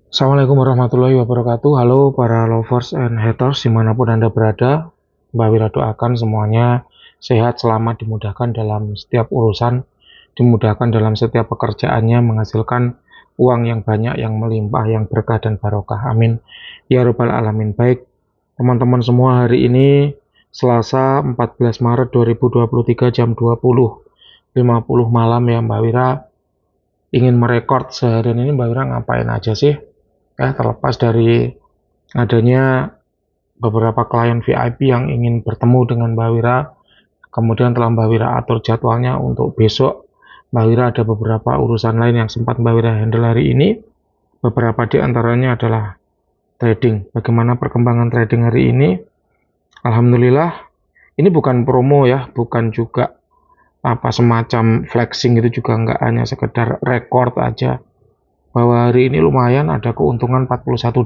Assalamualaikum warahmatullahi wabarakatuh. Halo para lovers and haters dimanapun Anda berada. Mbak Wira doakan semuanya sehat, selamat, dimudahkan dalam setiap urusan, dimudahkan dalam setiap pekerjaannya, menghasilkan uang yang banyak, yang melimpah, yang berkah dan barokah. Amin. Ya Rabbal Alamin. Baik, teman-teman semua, hari ini Selasa 14 Maret 2023 jam 20.50 malam ya Mbak Wira. Ingin merekord seharian ini Mbak Wira ngapain aja sih? Ya, terlepas dari adanya beberapa klien VIP yang ingin bertemu dengan Mbak Wira, kemudian telah Mbak Wira atur jadwalnya untuk besok. Mbak Wira ada beberapa urusan lain yang sempat Mbak Wira handle hari ini. Beberapa di antaranya adalah trading. Bagaimana perkembangan trading hari ini? Alhamdulillah, ini bukan promo ya, bukan juga apa semacam flexing, itu juga nggak, hanya sekedar record aja bahwa hari ini lumayan ada keuntungan $41.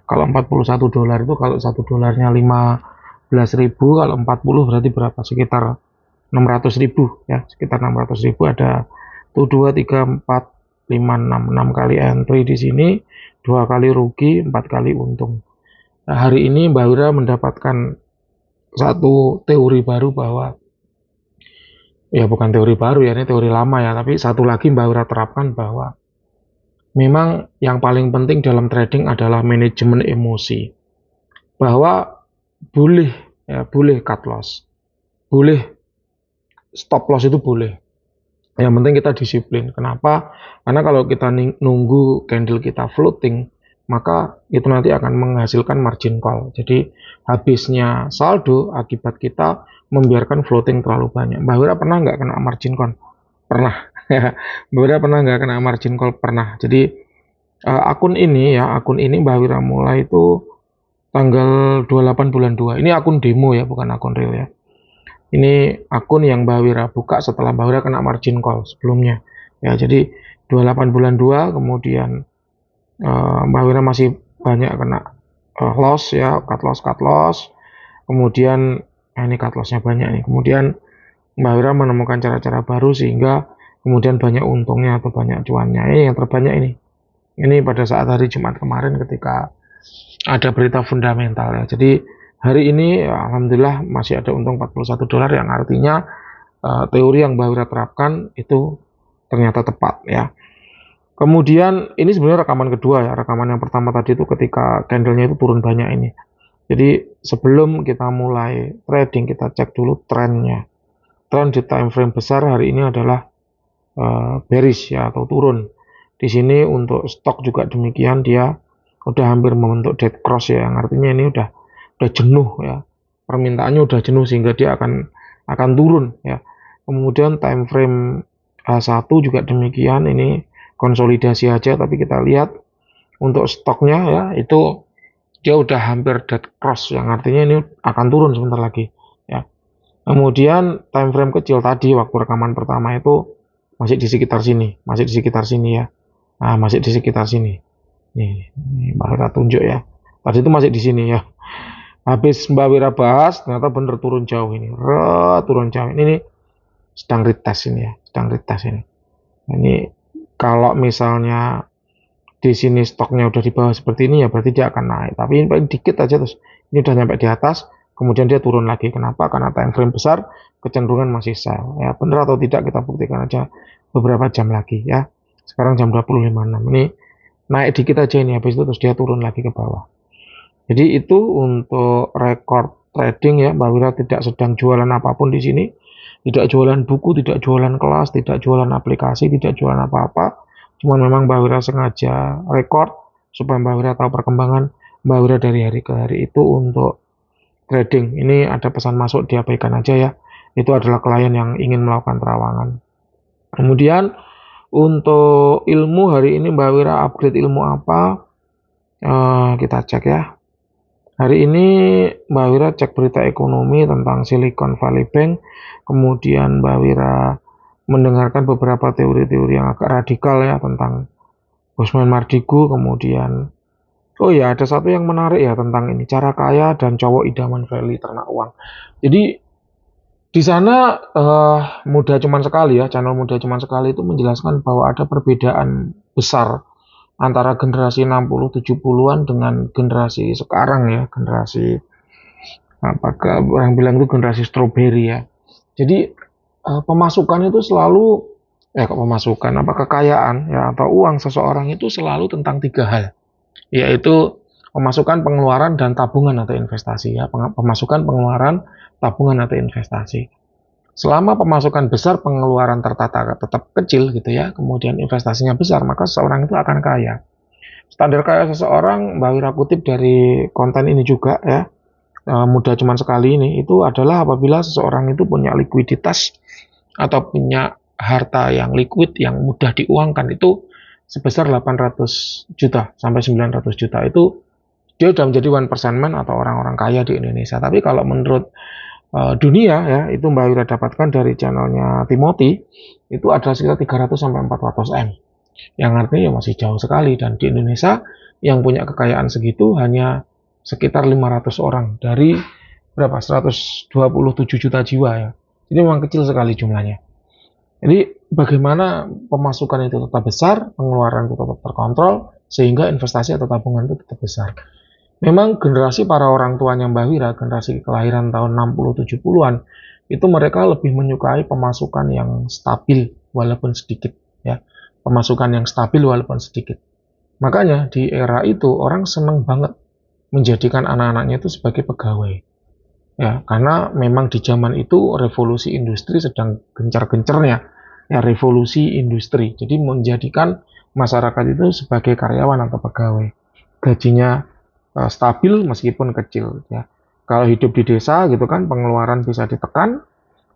Kalau $41 itu, kalau $1 15.000, kalau 40 berarti berapa? Sekitar 600.000 ya, sekitar 600.000. Ada tuh 2, 3, 4, 5, 6 kali entry di sini, 2 kali rugi, 4 kali untung. Nah, hari ini Mbak Wira mendapatkan satu teori baru, bahwa ya bukan teori baru ya, ini teori lama ya, tapi satu lagi Mbak Wira terapkan, bahwa memang yang paling penting dalam trading adalah manajemen emosi. Bahwa boleh ya, boleh cut loss, boleh stop loss, itu boleh. Yang penting kita disiplin. Kenapa? Karena kalau kita nunggu candle kita floating, maka itu nanti akan menghasilkan margin call. Jadi habisnya saldo akibat kita membiarkan floating terlalu banyak. Mbak Wira pernah nggak kena margin call? Pernah. Mbak Wira pernah nggak kena margin call? Pernah. Jadi akun ini Mbak Wira mulai itu tanggal 28 bulan 2. Ini akun demo ya, bukan akun real ya. Ini akun yang Mbak Wira buka setelah Mbak Wira kena margin call sebelumnya. Ya, jadi 28 bulan 2, kemudian Mbak Wira masih banyak kena loss ya, cut loss. Kemudian ini cut lossnya banyak nih. Kemudian Mbak Wira menemukan cara-cara baru sehingga kemudian banyak untungnya atau banyak cuannya. Ini yang terbanyak ini. Ini pada saat hari Jumat kemarin ketika ada berita fundamental ya. Jadi hari ini ya, alhamdulillah masih ada untung $41, yang artinya teori yang Mbak Wira terapkan itu ternyata tepat ya. Kemudian ini sebenarnya rekaman kedua ya. Rekaman yang pertama tadi itu ketika candlenya itu turun banyak ini. Jadi sebelum kita mulai trading, kita cek dulu trennya. Tren di time frame besar hari ini adalah bearish ya, atau turun. Di sini untuk stok juga demikian, dia udah hampir membentuk dead cross ya, yang artinya ini udah jenuh ya, permintaannya udah jenuh sehingga dia akan turun ya. Kemudian time frame H1 juga demikian, ini konsolidasi aja, tapi kita lihat untuk stoknya ya, itu dia udah hampir dead cross, yang artinya ini akan turun sebentar lagi ya. Kemudian time frame kecil tadi waktu rekaman pertama itu masih di sekitar sini, ya. Nah, masih di sekitar sini. Nih Mbak Wira tunjuk ya. Tadi itu masih di sini ya. Habis Mbak Wira bahas, ternyata bener turun jauh ini. Turun jauh. Ini sedang retest ini ya, sedang retest ini. Ini kalau misalnya di sini stoknya udah di bawah seperti ini ya, berarti dia akan naik. Tapi ini paling dikit aja, terus ini udah nyampe di atas, kemudian dia turun lagi. Kenapa? Karena time frame besar, kecenderungan masih sell. Ya, benar atau tidak kita buktikan aja beberapa jam lagi ya. Sekarang jam 20.56. Ini naik dikit aja ini, habis itu terus dia turun lagi ke bawah. Jadi itu untuk record trading ya. Mbak Wira tidak sedang jualan apapun di sini. Tidak jualan buku, tidak jualan kelas, tidak jualan aplikasi, tidak jualan apa-apa. Cuman memang Mbak Wira sengaja record supaya Mbak Wira tahu perkembangan Mbak Wira dari hari ke hari itu untuk trading. Ini ada pesan masuk, diabaikan aja ya. Itu adalah klien yang ingin melakukan terawangan. Kemudian untuk ilmu hari ini Mbak Wira upgrade ilmu apa? Kita cek ya. Hari ini Mbak Wira cek berita ekonomi tentang Silicon Valley Bank. Kemudian Mbak Wira mendengarkan beberapa teori-teori yang agak radikal ya tentang Bosman Mardigu. Kemudian oh ya, ada satu yang menarik ya tentang ini, cara kaya dan cowok idaman Valley ternak uang. Jadi di sana mudah cuman sekali ya, channel mudah cuman sekali itu menjelaskan bahwa ada perbedaan besar antara generasi 60 70-an dengan generasi sekarang ya, generasi apakah orang bilang itu generasi strawberry ya. Jadi pemasukan itu selalu kok pemasukan apa kekayaan ya atau uang seseorang itu selalu tentang tiga hal, yaitu pemasukan, pengeluaran, dan tabungan atau investasi ya. Pemasukan, pengeluaran, tabungan atau investasi. Selama pemasukan besar, pengeluaran tertata tetap kecil gitu ya, kemudian investasinya besar, maka seseorang itu akan kaya. Standar kaya seseorang, Mbak Wira kutip dari konten ini juga ya, mudah cuman sekali ini, itu adalah apabila seseorang itu punya likuiditas atau punya harta yang liquid yang mudah diuangkan itu sebesar 800 juta sampai 900 juta itu dia sudah menjadi one percent man atau orang-orang kaya di Indonesia. Tapi kalau menurut dunia ya itu Mbak Wira dapatkan dari channelnya Timothy itu adalah sekitar 300 sampai 400 M. Yang artinya ya masih jauh sekali dan di Indonesia yang punya kekayaan segitu hanya sekitar 500 orang dari berapa 127 juta jiwa ya. Jadi memang kecil sekali jumlahnya. Jadi bagaimana pemasukan itu tetap besar, pengeluaran itu tetap terkontrol, sehingga investasi atau tabungan itu tetap besar. Memang generasi para orang tuanya Mbak Wira, generasi kelahiran tahun 60-70-an, itu mereka lebih menyukai pemasukan yang stabil walaupun sedikit. Ya, pemasukan yang stabil walaupun sedikit. Makanya di era itu orang senang banget menjadikan anak-anaknya itu sebagai pegawai. Ya, karena memang di zaman itu revolusi industri sedang gencar-gencarnya, ya revolusi industri. Jadi menjadikan masyarakat itu sebagai karyawan atau pegawai. Gajinya stabil meskipun kecil. Ya. Kalau hidup di desa gitu kan, pengeluaran bisa ditekan,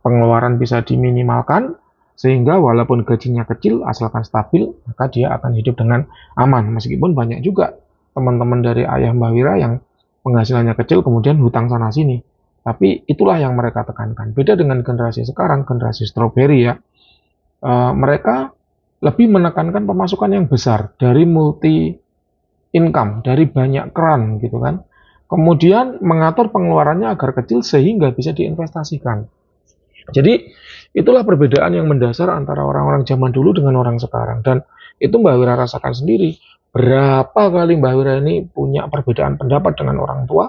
pengeluaran bisa diminimalkan, sehingga walaupun gajinya kecil, asalkan stabil, maka dia akan hidup dengan aman. Meskipun banyak juga teman-teman dari ayah Mbak Wira yang penghasilannya kecil, kemudian hutang sana-sini. Tapi itulah yang mereka tekankan. Beda dengan generasi sekarang, generasi strawberry ya. Mereka lebih menekankan pemasukan yang besar dari multi income, dari banyak keran gitu kan. Kemudian mengatur pengeluarannya agar kecil sehingga bisa diinvestasikan. Jadi itulah perbedaan yang mendasar antara orang-orang zaman dulu dengan orang sekarang. Dan itu Mbak Wira rasakan sendiri. Berapa kali Mbak Wira ini punya perbedaan pendapat dengan orang tua,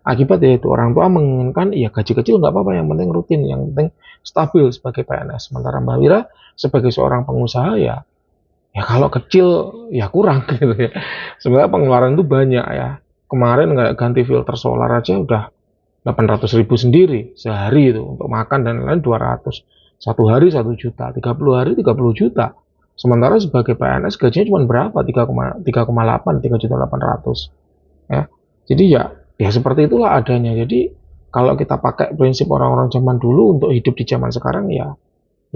akibat yaitu orang tua menginginkan ya gaji kecil nggak apa-apa, yang penting rutin, yang penting stabil sebagai PNS. Sementara Mbak Wira sebagai seorang pengusaha ya kalau kecil ya kurang gitu ya. Sebenarnya pengeluaran itu banyak ya. Kemarin nggak ganti filter solar aja udah 800.000 sendiri sehari itu untuk makan dan lain-lain 200. Satu hari 1 juta, 30 hari 30 juta. Sementara sebagai PNS gajinya cuma berapa? 3,8, 3.800.000 ya. Jadi ya seperti itulah adanya. Jadi kalau kita pakai prinsip orang-orang zaman dulu untuk hidup di zaman sekarang ya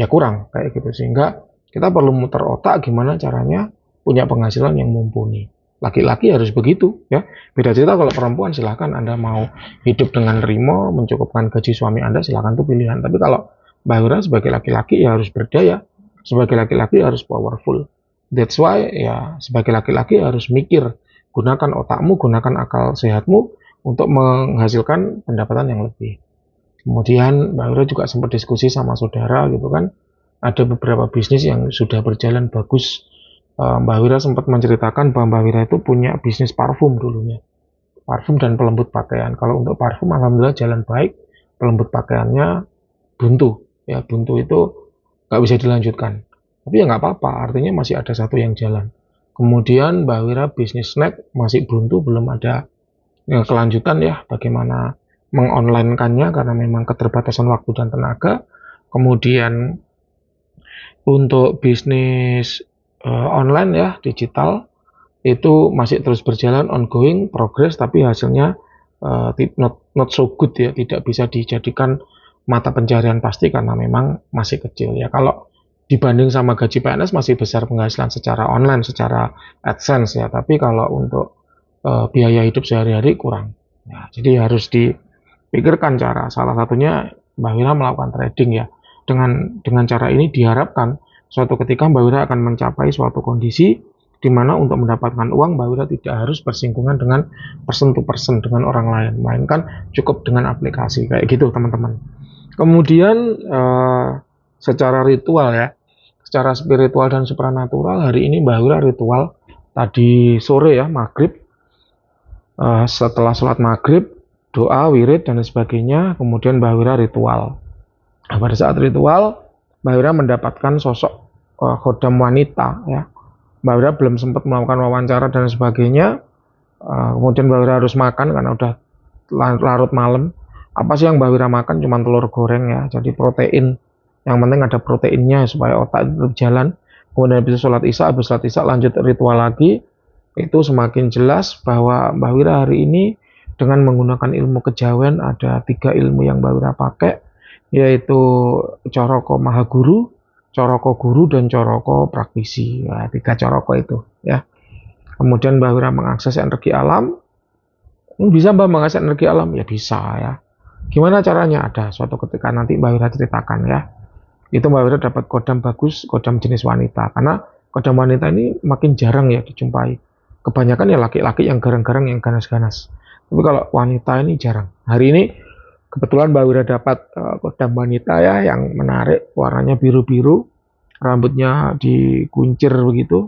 kurang kayak gitu, sehingga kita perlu muter otak gimana caranya punya penghasilan yang mumpuni. Laki-laki harus begitu ya. Beda cerita kalau perempuan, silahkan Anda mau hidup dengan rimo mencukupkan gaji suami Anda, silahkan, itu pilihan. Tapi kalau Mbak Wira sebagai laki-laki ya harus berdaya, sebagai laki-laki harus powerful. That's why ya sebagai laki-laki harus mikir, gunakan otakmu, gunakan akal sehatmu untuk menghasilkan pendapatan yang lebih. Kemudian Mbak Wira juga sempat diskusi sama saudara gitu kan, ada beberapa bisnis yang sudah berjalan bagus. Mbak Wira sempat menceritakan bahwa Mbak Wira itu punya bisnis parfum dulunya, parfum dan pelembut pakaian. Kalau untuk parfum alhamdulillah jalan baik, pelembut pakaiannya buntu, ya buntu itu nggak bisa dilanjutkan. Tapi ya nggak apa-apa, artinya masih ada satu yang jalan. Kemudian Mbak Wira bisnis snack masih buntu, belum ada kelanjutan ya, bagaimana mengonline-kannya karena memang keterbatasan waktu dan tenaga. Kemudian untuk bisnis online ya, digital, itu masih terus berjalan, ongoing, progress, tapi hasilnya not so good ya, tidak bisa dijadikan mata pencarian pasti karena memang masih kecil ya. Kalau dibanding sama gaji PNS masih besar penghasilan secara online, secara AdSense ya, tapi kalau untuk biaya hidup sehari-hari kurang. Ya, jadi harus dipikirkan cara. Salah satunya Mbak Wira melakukan trading ya. Dengan cara ini diharapkan suatu ketika Mbak Wira akan mencapai suatu kondisi di mana untuk mendapatkan uang Mbak Wira tidak harus bersinggungan dengan person to person dengan orang lain, melainkan cukup dengan aplikasi kayak gitu teman-teman. Kemudian secara ritual ya, secara spiritual dan supranatural, hari ini Mbak Wira ritual tadi sore ya, maghrib. Setelah sholat maghrib, doa, wirid, dan sebagainya, kemudian Mbak Wira ritual. Nah, pada saat ritual, Mbak Wira mendapatkan sosok khodam wanita ya. Mbak Wira belum sempat melakukan wawancara dan sebagainya. Kemudian Mbak Wira harus makan karena udah larut malam. Apa sih yang Mbak Wira makan? Cuma telur goreng ya, jadi protein. Yang penting ada proteinnya supaya otak tetap jalan. Kemudian habis sholat isya lanjut ritual lagi. Itu semakin jelas bahwa Mbak Wira hari ini dengan menggunakan ilmu kejawen, ada 3 ilmu yang Mbak Wira pakai, yaitu Coroko Mahaguru, Coroko Guru, dan Coroko Praktisi. Nah, 3 Coroko itu ya. Kemudian Mbak Wira mengakses energi alam. Bisa Mbak mengakses energi alam? Ya bisa ya. Gimana caranya? Ada suatu ketika nanti Mbak Wira ceritakan ya. Itu Mbak Wira dapat kodam bagus, kodam jenis wanita. Karena kodam wanita ini makin jarang ya dijumpai. Kebanyakan ya laki-laki yang garang-garang, yang ganas-ganas. Tapi kalau wanita ini jarang. Hari ini kebetulan Mbak Wira dapat kodam wanita ya, yang menarik, warnanya biru-biru, rambutnya dikuncir begitu,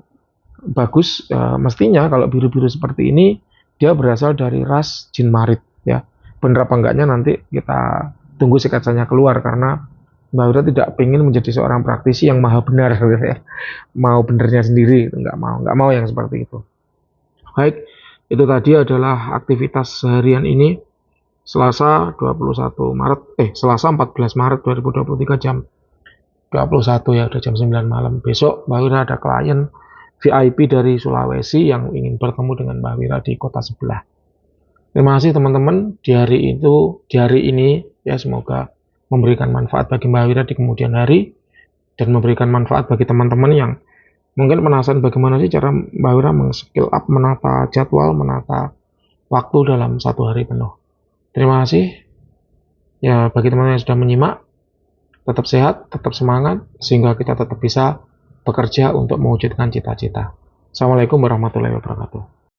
bagus. Mestinya kalau biru-biru seperti ini, dia berasal dari ras jin marit ya. Bener apa enggaknya nanti kita tunggu sketsanya keluar, karena Mbak Wira tidak ingin menjadi seorang praktisi yang maha benar gitu ya. Mau benernya sendiri, nggak mau yang seperti itu. Baik, itu tadi adalah aktivitas seharian ini Selasa 14 Maret 2023 jam 21 ya, udah jam 9 malam. Besok Mbak Wira ada klien VIP dari Sulawesi yang ingin bertemu dengan Mbak Wira di kota sebelah. Terima kasih teman-teman di hari ini ya, semoga memberikan manfaat bagi Mbak Wira di kemudian hari dan memberikan manfaat bagi teman-teman yang mungkin penasaran bagaimana sih cara Mbak Wira meng-skill up, menata jadwal, menata waktu dalam 1 hari penuh. Terima kasih ya bagi teman-teman yang sudah menyimak. Tetap sehat, tetap semangat, sehingga kita tetap bisa bekerja untuk mewujudkan cita-cita. Assalamualaikum warahmatullahi wabarakatuh.